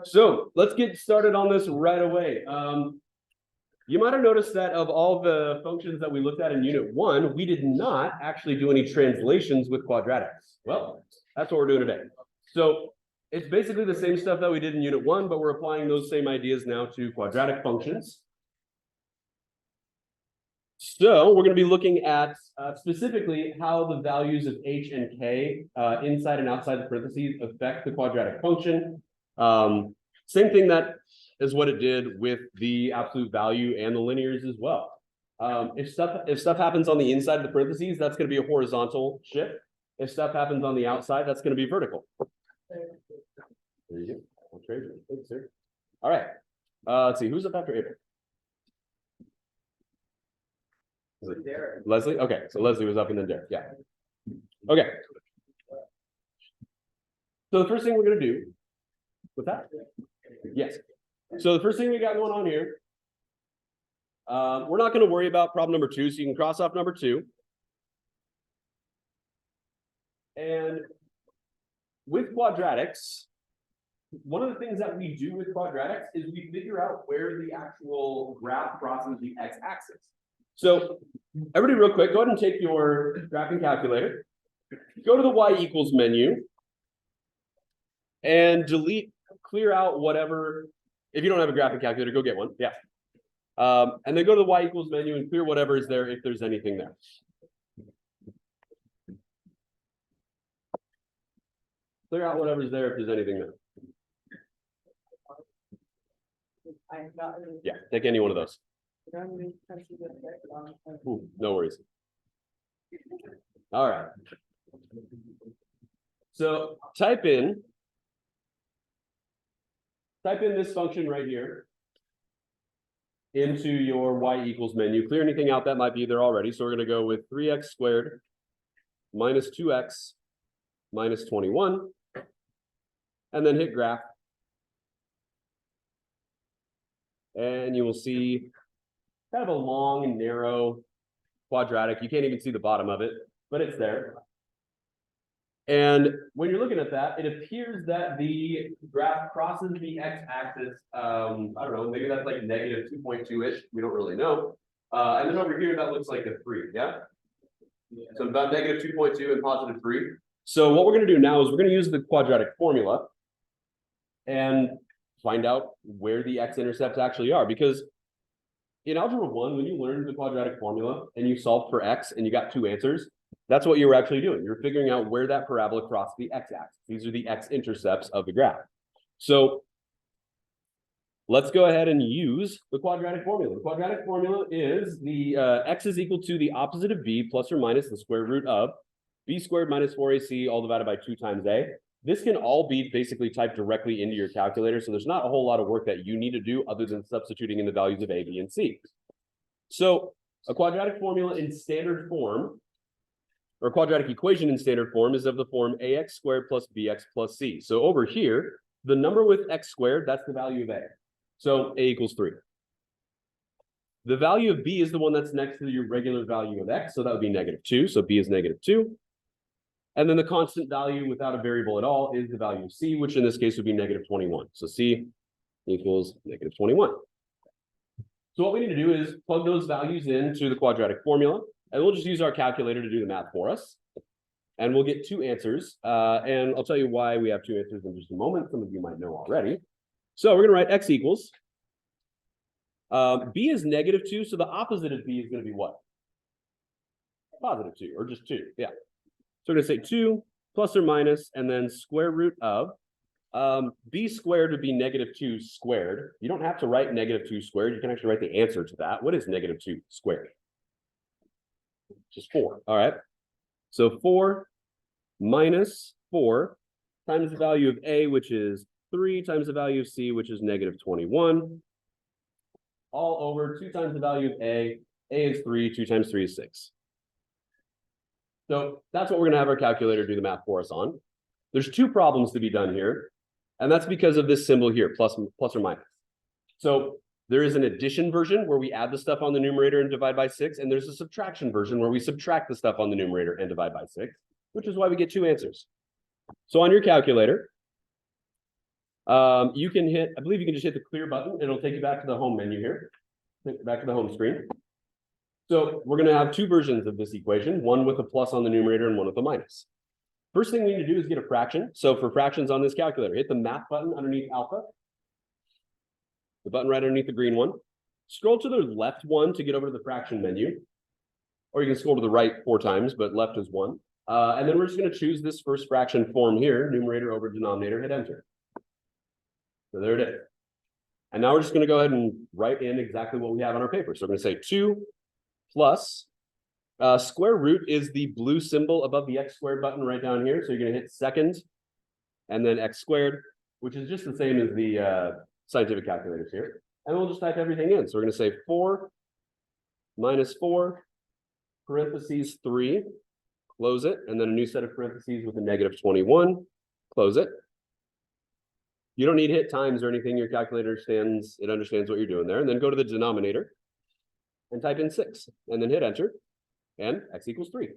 So let's get started on this right away. You might have noticed that of all the functions that we looked at in Unit 1, we did not actually do any translations with quadratics. Well, that's what we're doing today. So it's basically the same stuff that we did in Unit 1, but we're applying those same ideas now to quadratic functions. So we're going to be looking at specifically how the values of h and k inside and outside the parentheses affect the quadratic function. Same thing that is what it did with the absolute value and the linears as well. If stuff happens on the inside of the parentheses, that's going to be a horizontal shift. If stuff happens on the outside, that's going to be vertical. There you go. Thanks, sir. All right. Let's see. Who's up after April? Leslie? Okay, so Leslie was up and then Derek. Yeah. Okay. So the first thing we're going to do, what's that? Yes. So the first thing we got going on here, we're not going to worry about problem number 2, so you can cross off number 2. And with quadratics, one of the things that we do with quadratics is we figure out where the actual graph crosses the x-axis. So everybody real quick, go ahead and take your graphing calculator, go to the y equals menu, and clear out whatever. If you don't have a graphing calculator, go get one. Yeah. And then go to the y equals menu and clear whatever is there if there's anything there. Clear out whatever's there if there's anything there. Yeah, take any one of those. Ooh, no worries. All right. So type in this function right here into your y equals menu. Clear anything out that might be there already. So we're going to go with 3x squared minus 2x minus 21, and then hit graph. And you will see kind of a long and narrow quadratic. You can't even see the bottom of it, but it's there. And when you're looking at that, it appears that the graph crosses the x-axis. I don't know, maybe that's like negative 2.2-ish. We don't really know. And then over here, that looks like a 3, yeah? So about negative 2.2 and positive 3. So what we're going to do now is we're going to use the quadratic formula and find out where the x-intercepts actually are. Because in Algebra 1, when you learned the quadratic formula and you solved for x and you got 2 answers, that's what you were actually doing. You're figuring out where that parabola crossed the x-axis. These are the x-intercepts of the graph. So let's go ahead and use the quadratic formula. The quadratic formula is the x is equal to the opposite of b plus or minus the square root of b squared minus 4ac all divided by 2 times a. This can all be basically typed directly into your calculator, so there's not a whole lot of work that you need to do other than substituting in the values of a, b, and c. So a quadratic formula in standard form, or a quadratic equation in standard form, is of the form ax squared plus bx plus c. So over here, the number with x squared, that's the value of a. So a equals 3. The value of b is the one that's next to your regular value of x, so that would be negative 2. So b is negative 2. And then the constant value without a variable at all is the value of c, which in this case would be negative 21. So c equals negative 21. So what we need to do is plug those values into the quadratic formula, and we'll just use our calculator to do the math for us. And we'll get 2 answers. And I'll tell you why we have 2 answers in just a moment. Some of you might know already. So we're going to write x equals. B is negative 2, so the opposite of b is going to be what? Positive 2, or just 2, yeah. So we're going to say 2 plus or minus, and then square root of. B squared would be negative 2 squared. You don't have to write negative 2 squared. You can actually write the answer to that. What is negative 2 squared? Just 4. All right. So 4 minus 4 times the value of a, which is 3, times the value of c, which is negative 21. All over 2 times the value of a. A is 3. 2 times 3 is 6. So that's what we're going to have our calculator do the math for us on. There's 2 problems to be done here, and that's because of this symbol here, plus or minus. So there is an addition version where we add the stuff on the numerator and divide by 6, and there's a subtraction version where we subtract the stuff on the numerator and divide by 6, which is why we get 2 answers. So on your calculator, You can hit, I believe you can just hit the clear button. It'll take you back to the home menu here, back to the home screen. So we're going to have two versions of this equation, one with a plus on the numerator and one with a minus. First thing we need to do is get a fraction. So for fractions on this calculator, hit the math button underneath alpha, the button right underneath the green one. Scroll to the left one to get over to the fraction menu, or you can scroll to the right 4 times, but left is 1. And then we're just going to choose this first fraction form here, numerator over denominator, hit enter. So there it is. And now we're just going to go ahead and write in exactly what we have on our paper. So we're going to say 2 plus square root is the blue symbol above the x squared button right down here. So you're going to hit second and then x squared, which is just the same as the scientific calculators here. And we'll just type everything in. So we're going to say 4 minus 4 parentheses 3, close it, and then a new set of parentheses with a negative 21, close it. You don't need to hit times or anything. Your calculator understands what you're doing there. And then go to the denominator and type in 6, and then hit enter, and x equals 3.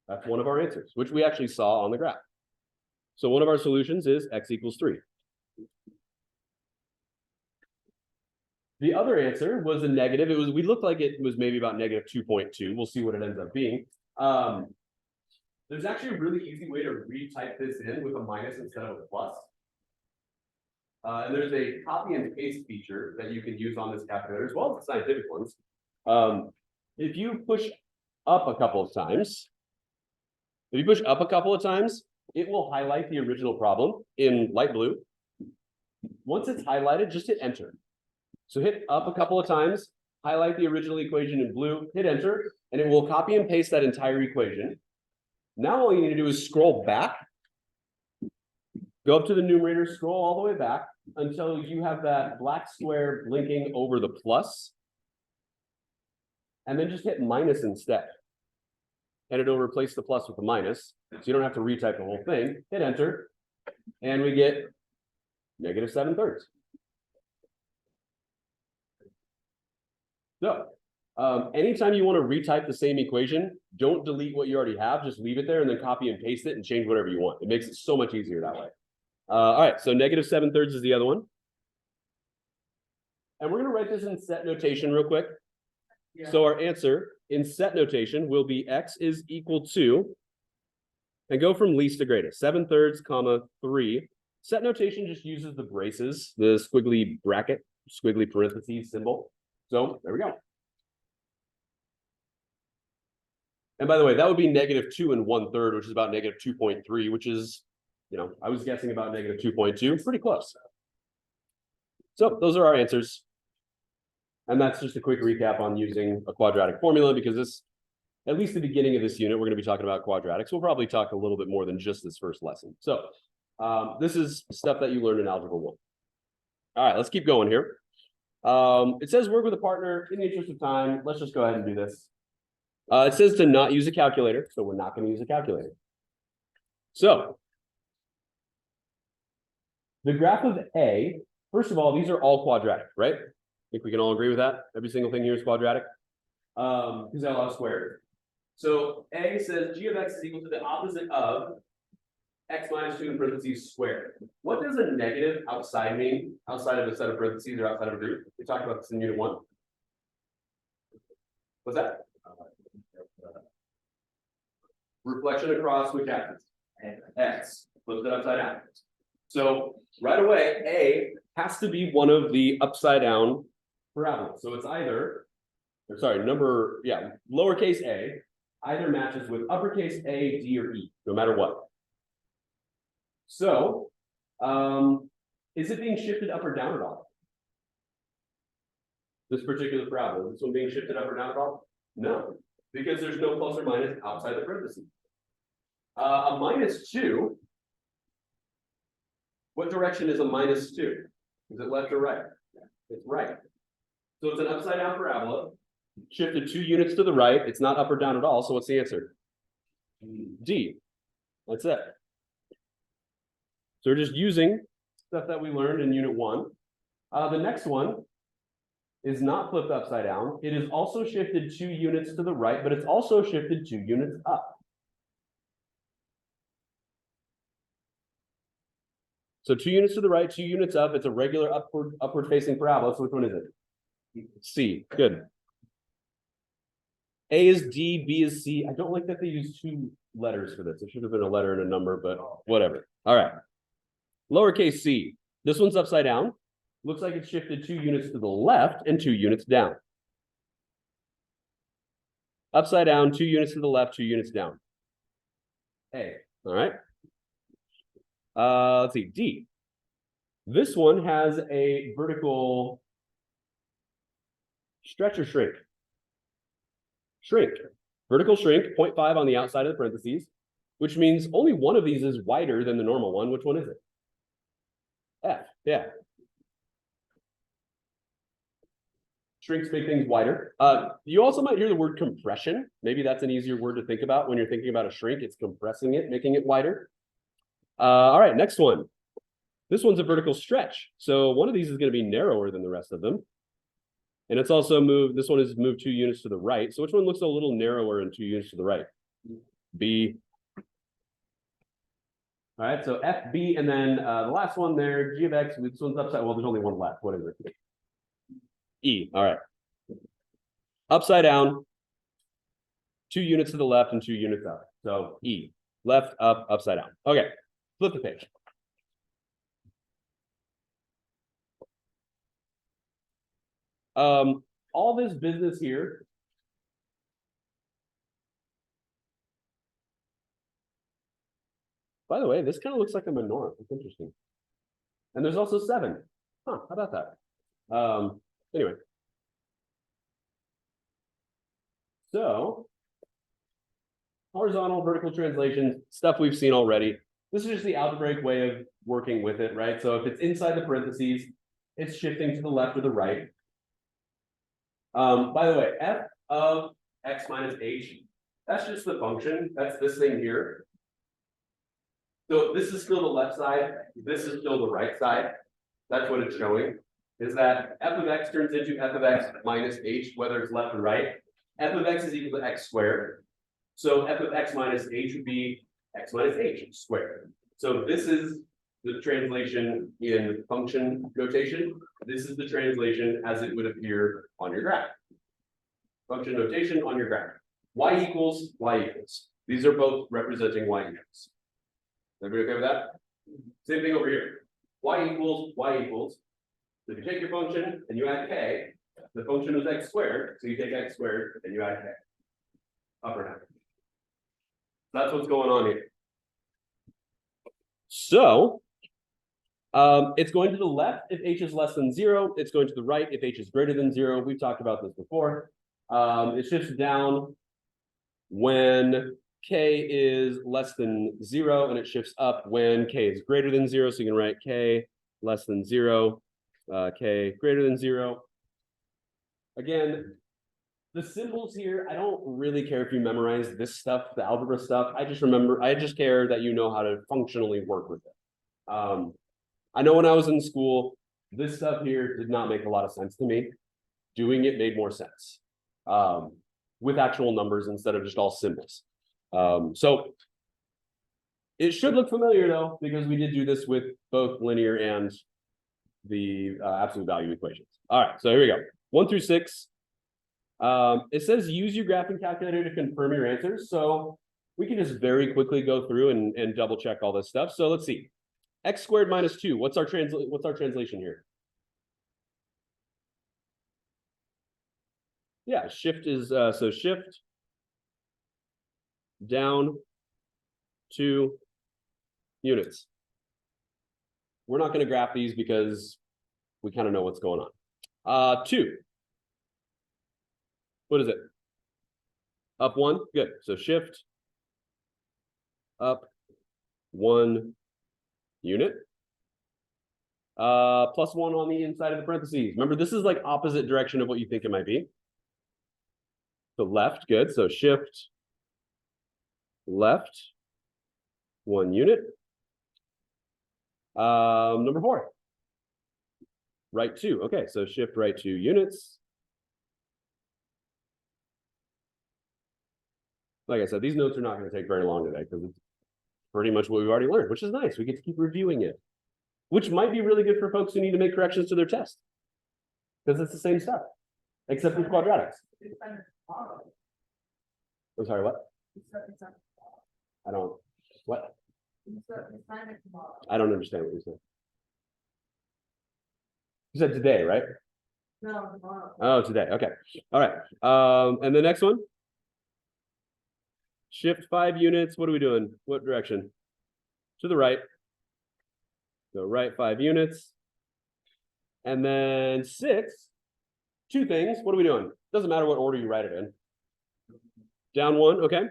That's one of our answers, which we actually saw on the graph. So one of our solutions is x equals 3. The other answer was a negative. We looked like it was maybe about negative 2.2. We'll see what it ends up being. There's actually a really easy way to retype this in with a minus instead of a plus. And there's a copy and paste feature that you can use on this calculator, as well as the scientific ones. If you push up a couple of times, it will highlight the original problem in light blue. Once it's highlighted, just hit enter. So hit up a couple of times, highlight the original equation in blue, hit enter, and it will copy and paste that entire equation. Now all you need to do is scroll back, go up to the numerator, scroll all the way back until you have that black square blinking over the plus, and then just hit minus instead. And it'll replace the plus with the minus, so you don't have to retype the whole thing. Hit enter, and we get negative 7/3. So anytime you want to retype the same equation, don't delete what you already have, just leave it there and then copy and paste it and change whatever you want. It makes it so much easier that way. All right, so negative 7/3 is the other one. And we're going to write this in set notation real quick. Yeah. So our answer in set notation will be x is equal to, and go from least to greatest, 7/3, comma 3. Set notation just uses the braces, the squiggly bracket, squiggly parentheses symbol. So there we go. And by the way, that would be negative 2 1/3, which is about negative 2.3, which is, I was guessing about negative 2.2, pretty close. So those are our answers. And that's just a quick recap on using a quadratic formula, because this, at least the beginning of this unit, we're going to be talking about quadratics. We'll probably talk a little bit more than just this first lesson. So this is stuff that you learned in Algebra 1. All right, let's keep going here. It says work with a partner. In the interest of time, let's just go ahead and do this. It says to not use a calculator, so we're not going to use a calculator. So the graph of A, first of all, these are all quadratic, right? I think we can all agree with that. Every single thing here is quadratic, because they all have squares. So A says g of x is equal to the opposite of x minus 2 in parentheses squared. What does a negative outside mean? Outside of a set of parentheses or outside of a group? We talked about this in unit 1. What's that? Reflection across which axis? X. Flip it upside down. So right away, A has to be one of the upside down parabolas. So it's either, lowercase a either matches with uppercase A, D, or E, no matter what. So, is it being shifted up or down at all? This particular parabola, this one being shifted up or down at all? No, because there's no plus or minus outside the parentheses. A -2, what direction is a -2? Is it left or right? It's right. So it's an upside down parabola, shifted 2 units to the right. It's not up or down at all. So what's the answer? D. That's it. So we're just using stuff that we learned in unit 1. The next one is not flipped upside down. It is also shifted 2 units to the right, but it's also shifted 2 units up. So 2 units to the right, 2 units up. It's a regular upward facing parabola. So which one is it? C. Good. A is D, B is C. I don't like that they use 2 letters for this. It should have been a letter and a number, but whatever. All right. Lowercase c. This one's upside down. Looks like it's shifted 2 units to the left and 2 units down. Upside down, 2 units to the left, 2 units down. A. All right. Let's see. D. This one has a vertical stretch or shrink. Shrink. Vertical shrink, 0.5 on the outside of the parentheses, which means only one of these is wider than the normal one. Which one is it? F. Yeah. Shrinks make things wider. You also might hear the word compression. Maybe that's an easier word to think about when you're thinking about a shrink. It's compressing it, making it wider. All right, next one. This one's a vertical stretch. So one of these is going to be narrower than the rest of them. And it's also moved, this one is moved 2 units to the right. So which one looks a little narrower and 2 units to the right? B. All right, so F, B, and then the last one there, G of X, this one's upside, well, there's only one left. What is it? E. All right. Upside down, 2 units to the left and 2 units up. So E. Left, up, upside down. Okay, flip the page. All this business here. By the way, this kind of looks like a menorah. It's interesting. And there's also 7. Huh, how about that? Anyway. So, horizontal, vertical translations, stuff we've seen already. This is just the algebraic way of working with it, right? So if it's inside the parentheses, it's shifting to the left or the right. By the way, f of x minus h, that's just the function. That's this thing here. So this is still the left side. This is still the right side. That's what it's showing, is that f of x turns into f of x minus h, whether it's left or right. F of x is equal to x squared. So f of x minus h would be x minus h squared. So this is the translation in function notation. This is the translation as it would appear on your graph. Function notation on your graph. Y equals y equals. These are both representing y equals. Everybody okay with that? Same thing over here. Y equals y equals. So if you take your function and you add k, the function is x squared. So you take x squared and you add k. Up or down. That's what's going on here. So it's going to the left if h is less than 0. It's going to the right if h is greater than 0. We've talked about this before. It shifts down when k is less than 0, and it shifts up when k is greater than 0. So you can write k less than 0, k greater than 0. Again, the symbols here, I don't really care if you memorize this stuff, the algebra stuff. I just care that you know how to functionally work with it. I know when I was in school, this stuff here did not make a lot of sense to me. Doing it made more sense with actual numbers instead of just all symbols. So it should look familiar though, because we did do this with both linear and the absolute value equations. All right, so here we go. 1 through 6. It says use your graphing calculator to confirm your answers. So we can just very quickly go through and double check all this stuff. So let's see. X squared minus 2. What's our translation here? Yeah, shift is so shift down 2 units. We're not going to graph these because we kind of know what's going on. 2. What is it? Up 1. Good. So shift up 1 unit. Plus 1 on the inside of the parentheses. Remember, this is like opposite direction of what you think it might be. So left. Good. So shift left 1 unit. Number 4. Right 2. Okay. So shift right 2 units. Like I said, these notes are not going to take very long today because it's pretty much what we've already learned, which is nice. We get to keep reviewing it. which might be really good for folks who need to make corrections to their test. Because it's the same stuff, except with quadratics. I'm sorry, what? I don't, what? I don't understand what you said. You said today, right? No, tomorrow. Oh, today. Okay. All right. And the next one? Shift 5 units. What are we doing? What direction? To the right. So right 5 units. And then 6, 2 things. What are we doing? Doesn't matter what order you write it in. Down 1, okay.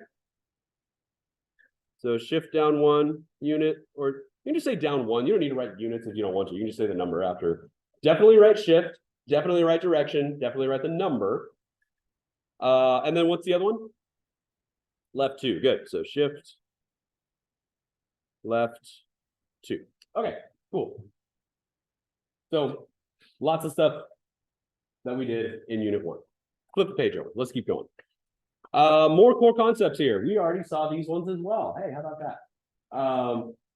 So shift down 1 unit, or you can just say down 1. You don't need to write units if you don't want to. You can just say the number after. Definitely write shift, definitely write direction, definitely write the number. And then what's the other one? Left 2. Good. So shift left 2. Okay, cool. So lots of stuff that we did in unit 1. Flip the page over. Let's keep going. More core concepts here. We already saw these ones as well. Hey, how about that?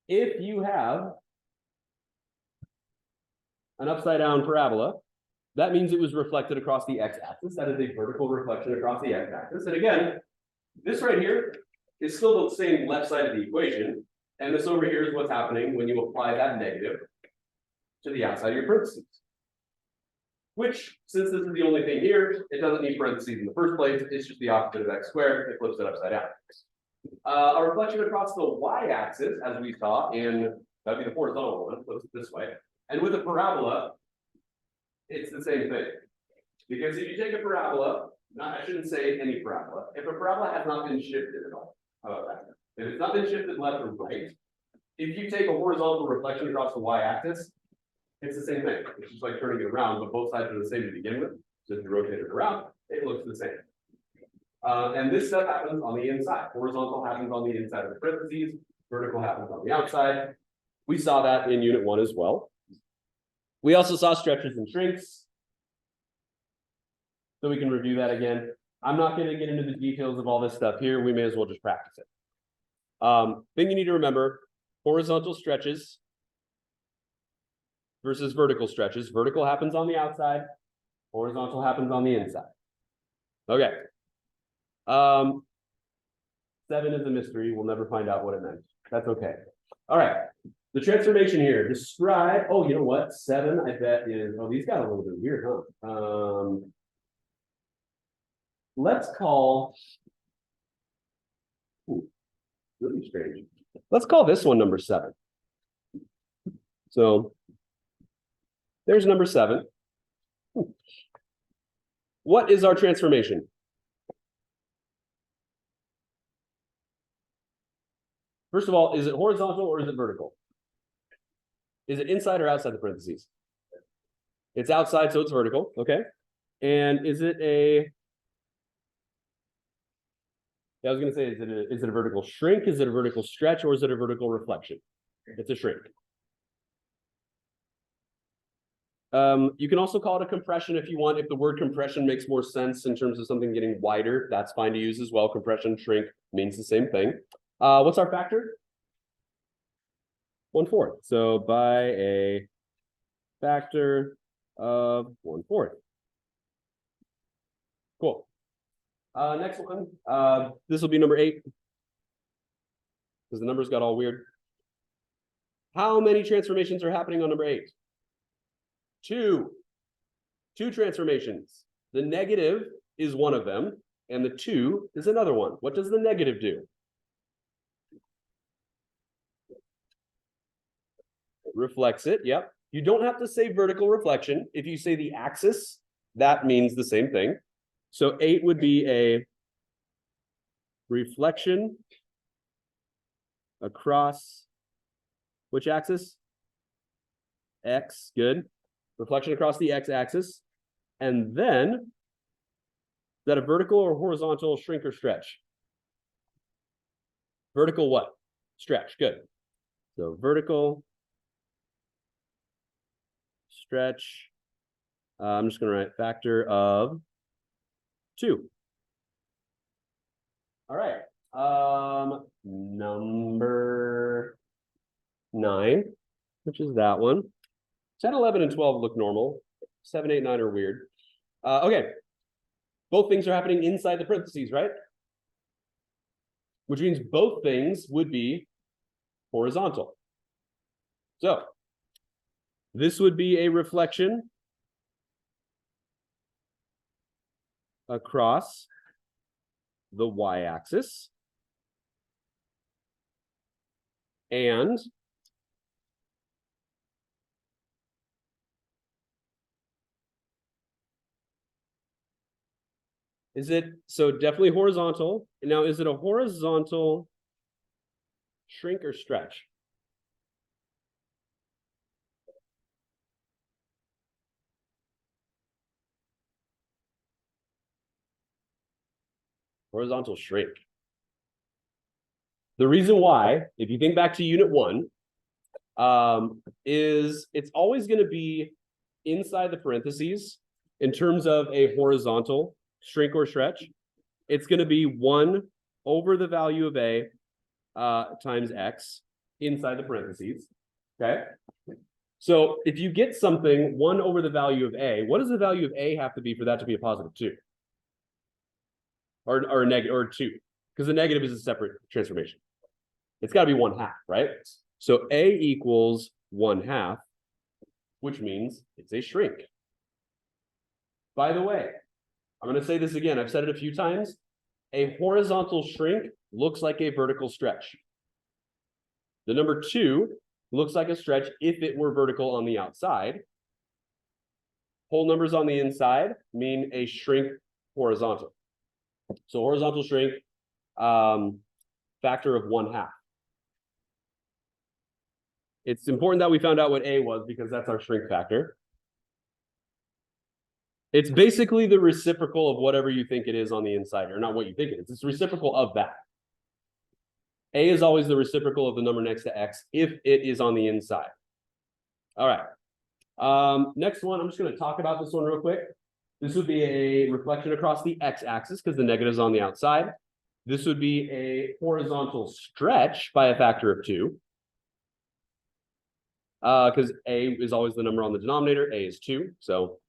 If you have an upside down parabola, that means it was reflected across the x-axis. That is a vertical reflection across the x-axis. And again, this right here is still the same left side of the equation. And this over here is what's happening when you apply that negative to the outside of your parentheses. Which, since this is the only thing here, it doesn't need parentheses in the first place. It's just the opposite of x squared. It flips it upside down. A reflection across the y-axis, as we saw in, that'd be the horizontal one, flips it this way. And with a parabola, it's the same thing. Because if you take a parabola, I shouldn't say any parabola. If a parabola has not been shifted at all, how about that? If it's not been shifted left or right, if you take a horizontal reflection across the y-axis, it's the same thing. It's just like turning it around, but both sides are the same to begin with. So if you rotate it around, it looks the same. And this stuff happens on the inside. Horizontal happens on the inside of the parentheses. Vertical happens on the outside. We saw that in unit 1 as well. We also saw stretches and shrinks. So we can review that again. I'm not going to get into the details of all this stuff here. We may as well just practice it. Thing you need to remember, horizontal stretches versus vertical stretches. Vertical happens on the outside. Horizontal happens on the inside. Okay. 7 is a mystery. We'll never find out what it meant. That's okay. All right. The transformation here. Describe. Oh, you know what? 7, I bet is. Oh, these got a little bit weird, huh? Let's call. Ooh, really strange. Let's call this one number 7. So there's number 7. What is our transformation? First of all, is it horizontal or is it vertical? Is it inside or outside the parentheses? It's outside, so it's vertical. Okay. And is it a? Yeah, I was going to say, is it a vertical shrink? Is it a vertical stretch, or is it a vertical reflection? It's a shrink. You can also call it a compression if you want. If the word compression makes more sense in terms of something getting wider, that's fine to use as well. Compression, shrink means the same thing. What's our factor? 1/4. So by a factor of 1/4. Cool. Next one. This will be number 8. Because the numbers got all weird. How many transformations are happening on number 8? 2. 2 transformations. The negative is one of them, and the 2 is another one. What does the negative do? It reflects it, yep. You don't have to say vertical reflection. If you say the axis, that means the same thing. So 8 would be a reflection across which axis? X, good. Reflection across the x-axis. And then, is that a vertical or horizontal shrink or stretch? Vertical what? Stretch, good. So vertical, stretch. I'm just going to write factor of 2. All right. Number 9. which is that one. 10, 11, and 12 look normal. 7, 8, 9 are weird. Okay. Both things are happening inside the parentheses, right? Which means both things would be horizontal. So this would be a reflection across the y-axis. And is it, so definitely horizontal. Now, is it a horizontal shrink or stretch? Horizontal shrink. The reason why, if you think back to unit 1, is it's always going to be inside the parentheses in terms of a horizontal shrink or stretch. It's going to be 1 over the value of a times x inside the parentheses. Okay. So if you get something 1 over the value of a, what does the value of a have to be for that to be a positive 2? Or a negative, or 2? Because the negative is a separate transformation. It's got to be 1/2, right? So a equals 1/2, which means it's a shrink. By the way, I'm going to say this again. I've said it a few times. A horizontal shrink looks like a vertical stretch. The number 2 looks like a stretch if it were vertical on the outside. Whole numbers on the inside mean a shrink horizontal. So horizontal shrink, factor of 1/2. It's important that we found out what A was because that's our shrink factor. It's basically the reciprocal of whatever you think it is on the inside, or not what you think it is. It's the reciprocal of that. A is always the reciprocal of the number next to X if it is on the inside. All right. Next one, I'm just going to talk about this one real quick. This would be a reflection across the X-axis because the negative is on the outside. This would be a horizontal stretch by a factor of 2. Because A is always the number on the denominator. A is 2. So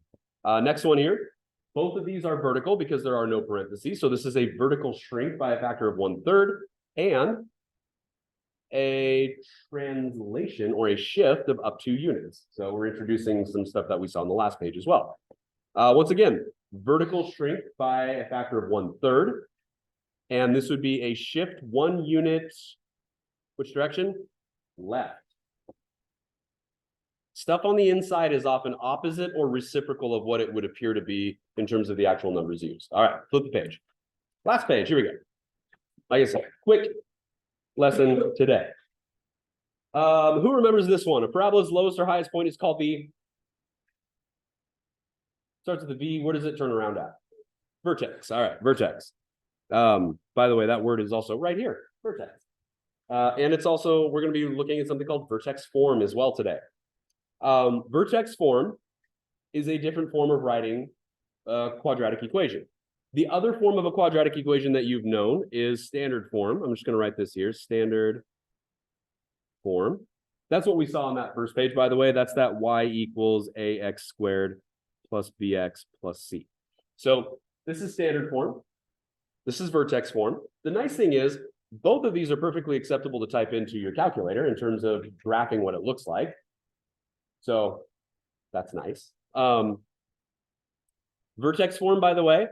next one here. Both of these are vertical because there are no parentheses. So this is a vertical shrink by a factor of 1/3 and a translation or a shift of up 2 units. So we're introducing some stuff that we saw on the last page as well. Once again, vertical shrink by a factor of 1/3. And this would be a shift 1 unit. Which direction? Left. Stuff on the inside is often opposite or reciprocal of what it would appear to be in terms of the actual numbers used. All right, flip the page. Last page, here we go. Like I said, quick lesson today. Who remembers this one? A parabola's lowest or highest point is called the, starts with the V, where does it turn around at? Vertex, all right, vertex. By the way, that word is also right here, vertex. And it's also, we're gonna be looking at something called vertex form as well today. Vertex form is a different form of writing a quadratic equation. The other form of a quadratic equation that you've known is standard form. I'm just going to write this here, standard form. That's what we saw on that first page, by the way. That's that y equals ax squared plus bx plus c. So this is standard form. This is vertex form. The nice thing is both of these are perfectly acceptable to type into your calculator in terms of graphing what it looks like. So that's nice. Vertex form, by the way,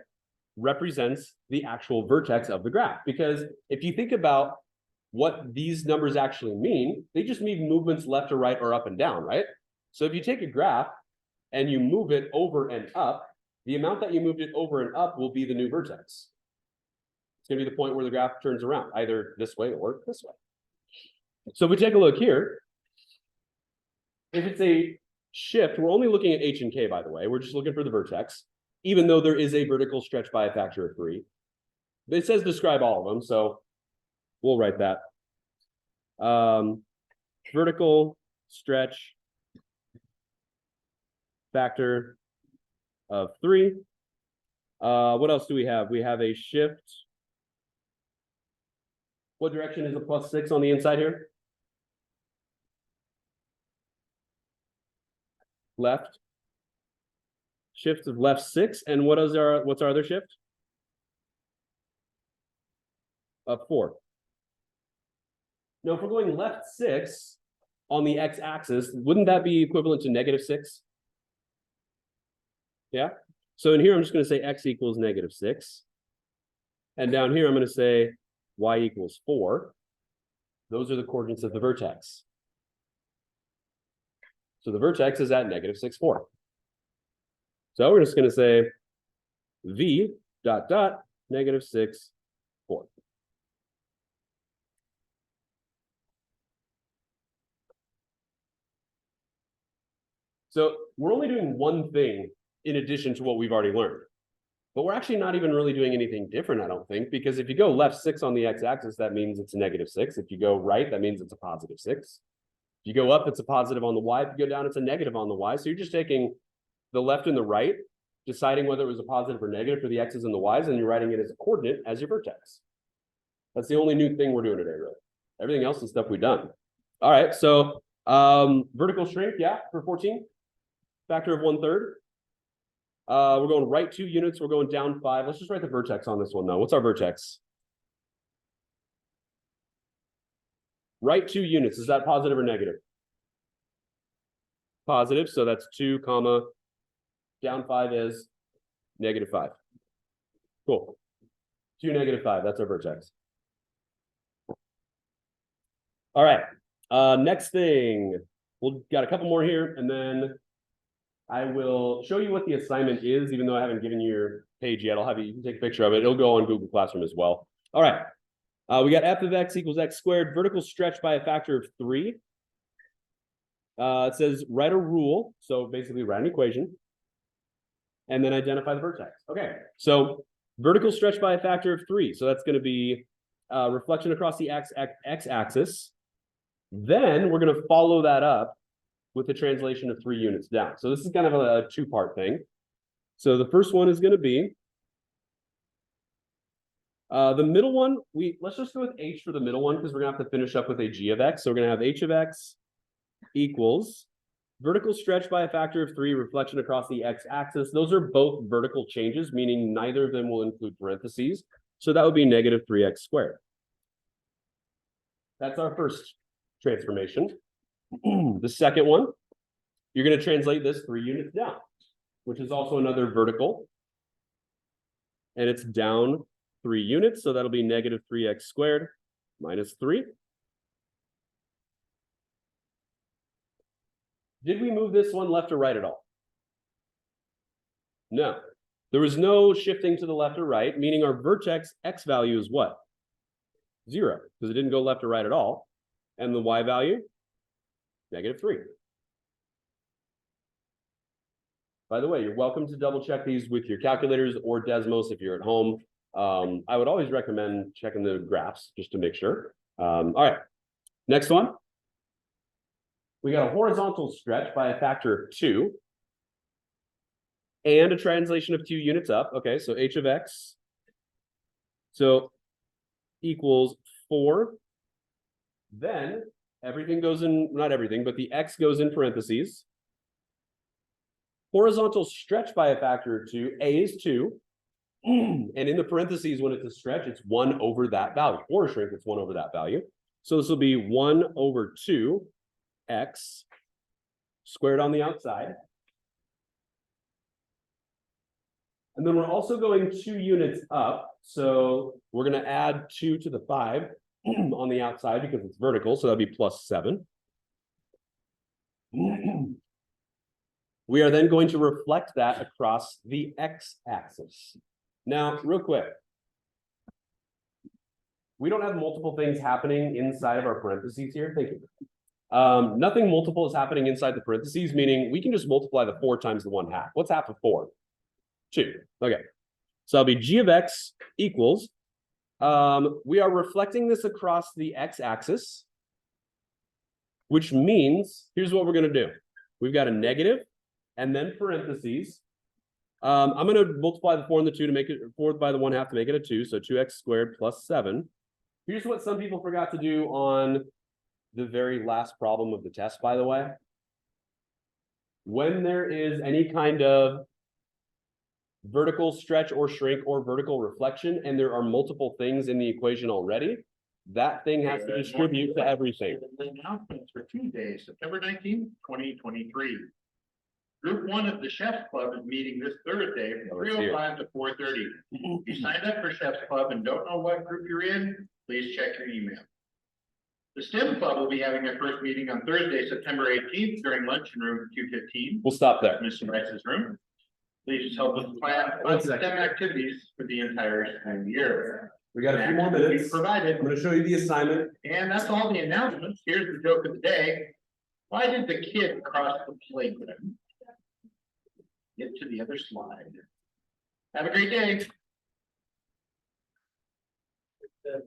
represents the actual vertex of the graph. Because if you think about what these numbers actually mean, they just mean movements left or right or up and down, right? So if you take a graph and you move it over and up, the amount that you moved it over and up will be the new vertex. It's going to be the point where the graph turns around, either this way or this way. So if we take a look here, if it's a shift, we're only looking at h and k, by the way. We're just looking for the vertex, even though there is a vertical stretch by a factor of 3. It says describe all of them, so we'll write that. Vertical stretch factor of 3. What else do we have? We have a shift. What direction is a +6 on the inside here? left. Shift of left 6. And what's our other shift? Up 4. Now, if we're going left 6 on the x-axis, wouldn't that be equivalent to -6? Yeah. So in here, I'm just going to say x equals -6. And down here, I'm going to say y equals 4. Those are the coordinates of the vertex. So the vertex is at -6, 4. So we're just going to say v dot dot -6, 4. So we're only doing one thing in addition to what we've already learned. But we're actually not even really doing anything different, I don't think, because if you go left 6 on the x-axis, that means it's -6. If you go right, that means it's a +6. If you go up, it's a positive on the y. If you go down, it's a negative on the y. So you're just taking the left and the right, deciding whether it was a positive or negative for the x's and the y's, and you're writing it as a coordinate as your vertex. That's the only new thing we're doing today, really. Everything else is stuff we've done. All right, so vertical shrink, yeah, for 14. Factor of 1/3. We're going right 2 units. We're going down 5. Let's just write the vertex on this one, though. What's our vertex? Right 2 units. Is that positive or negative? Positive. So that's 2, comma, down 5 is -5. Cool. 2, -5. That's our vertex. All right. Next thing. We've got a couple more here, and then I will show you what the assignment is, even though I haven't given you your page yet. I'll have you can take a picture of it. It'll go on Google Classroom as well. All right. We got f of x equals x squared, vertical stretch by a factor of 3. It says write a rule. So basically write an equation and then identify the vertex. Okay. So vertical stretch by a factor of 3. So that's going to be reflection across the x-axis. Then we're going to follow that up with the translation of 3 units down. So this is kind of a 2-part thing. So the first one is going to be the middle one. Let's just go with h for the middle one because we're going to have to finish up with a g of x. So we're going to have h of x equals vertical stretch by a factor of 3, reflection across the x-axis. Those are both vertical changes, meaning neither of them will include parentheses. So that would be -3x squared. That's our first transformation. The second one, you're going to translate this 3 units down, which is also another vertical. And it's down 3 units, so that'll be -3x squared minus 3. Did we move this one left or right at all? No. There was no shifting to the left or right, meaning our vertex x value is what? 0, because it didn't go left or right at all. And the y value? -3. By the way, you're welcome to double check these with your calculators or Desmos if you're at home. I would always recommend checking the graphs just to make sure. All right, next one. We got a horizontal stretch by a factor of 2 and a translation of 2 units up. Okay, so h of x so equals 4. Then everything goes in, not everything, but the x goes in parentheses. Horizontal stretch by a factor of 2, a is 2. And in the parentheses, when it's a stretch, it's 1 over that value. Or a shrink, it's 1 over that value. So this will be 1 over 2x squared on the outside. And then we're also going 2 units up. So we're going to add 2 to the 5 on the outside because it's vertical. So that'll be +7. We are then going to reflect that across the x-axis. Now, real quick, we don't have multiple things happening inside of our parentheses here. Thank you. Nothing multiple is happening inside the parentheses, meaning we can just multiply the 4 times the 1/2. What's half of 4? 2. Okay. So that'll be g of x equals, we are reflecting this across the x-axis, which means, here's what we're going to do. We've got a negative and then parentheses. I'm going to multiply the 4 and the 2 to make it 4 by the 1/2 to make it a 2. So 2x squared plus 7. Here's what some people forgot to do on the very last problem of the test, by the way. when there is any kind of vertical stretch or shrink or vertical reflection, and there are multiple things in the equation already, that thing has to distribute to everything. The announcements for Tuesday, September 19th, 2023. Group 1 of the Chefs Club is meeting this Thursday from 3:05 to 4:30. If you signed up for Chefs Club and don't know what group you're in, please check your email. The STEM Club will be having their first meeting on Thursday, September 18th during lunch in room 215. We'll stop there. Mr. Rice's room. Please help us plan STEM activities for the entire school year. We got a few more We've minutes. provided, I'm gonna show you the assignment. and that's all the announcements. Here's the joke of the day. Why did the kid cross the playground? Get to the other slide. Have a great day.